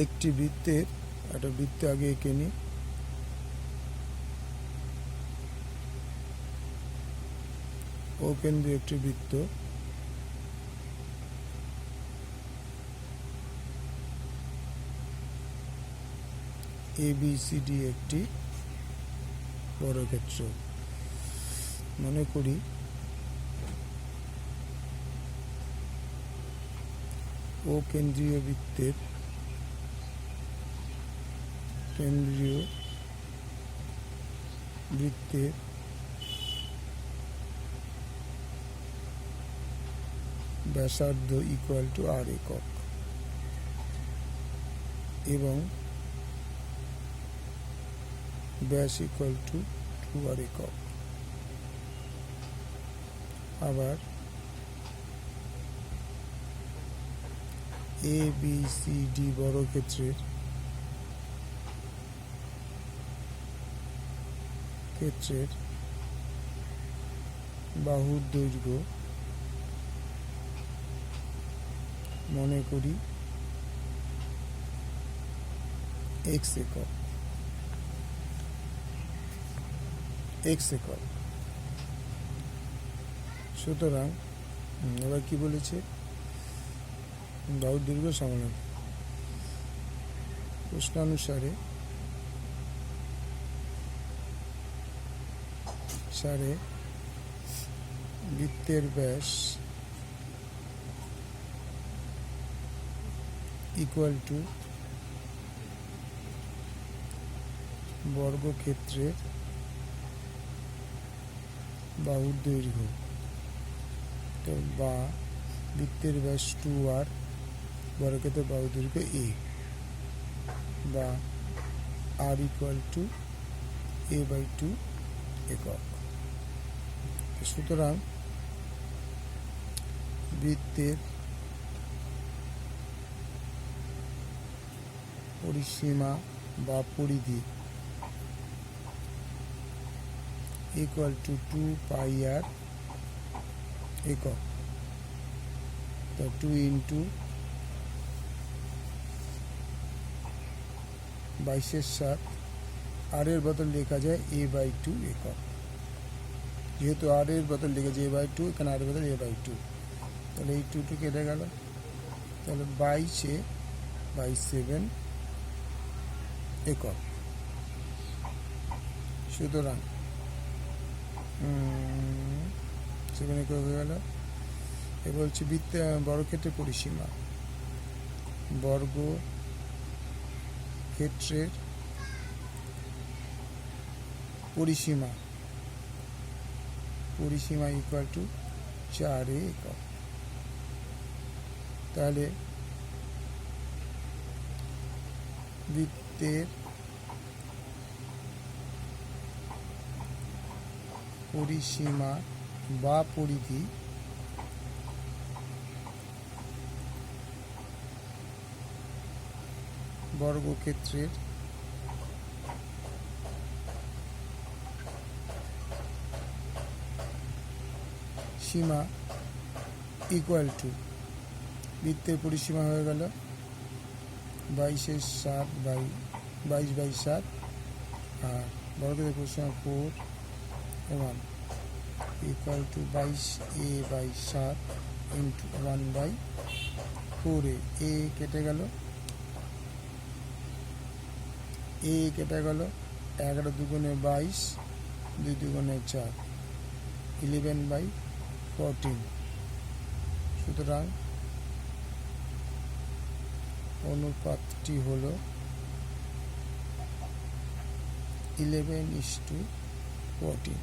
একটি বৃত্তের একটা বৃত্ত আগে এঁকে নিই। ও কেন্দ্রীয় একটি বৃত্ত, ABCD একটি বর্গক্ষেত্র। মনে করি ও কেন্দ্রীয় বৃত্তের ব্যাসার্ধ ইকুয়াল টু r একক এবং ব্যাস ইকুয়াল টু 2r একক। আবার ABCD বর্গক্ষেত্রের বাহুর দৈর্ঘ্য মনে করি x একক। সুতরাং এবার কি বলেছে, বাহুর দৈর্ঘ্য সমান প্রশ্নানুসারে বৃত্তের ব্যাস ইকুয়াল টু বর্গক্ষেত্রের বাহুর দৈর্ঘ্য, তো বা বৃত্তের ব্যাস 2r, বর্গক্ষেত্রের বাহুর দৈর্ঘ্য a, বা r ইকুয়াল টু a/2 একক। সুতরাং বৃত্তের পরিসীমা বা পরিধি ইকুয়াল টু 2πr একক। তো 2 ইন্টু 22/7, r এর বদল লেখা যায় a/2 একক। যেহেতু r এর বদল লেখা যায় a/2, এখানে r এর বদল a/2, তাহলে এই 2 কেটে গেল, তাহলে 22/7 একক। সুতরাং 7 একক হয়ে গেল। এবার হচ্ছে বর্গক্ষেত্রের পরিসীমা, বর্গক্ষেত্রের পরিসীমা ইকুয়াল টু 4 একক। তাহলে বৃত্তের পরিসীমা বা পরিধি বর্গক্ষেত্রের সীমা ইকুয়াল টু, বৃত্তের পরিসীমা হয়ে গেল 22/7 আর বর্গক্ষেত্রের পরিসীমা 4/1 equal to 22a/7 into 1/4a। এ কেটে গেল, 11 দুগুণে 22, 2 দুগুণে 4, 11/14। সুতরাং অনুপাতটি হল 11:14।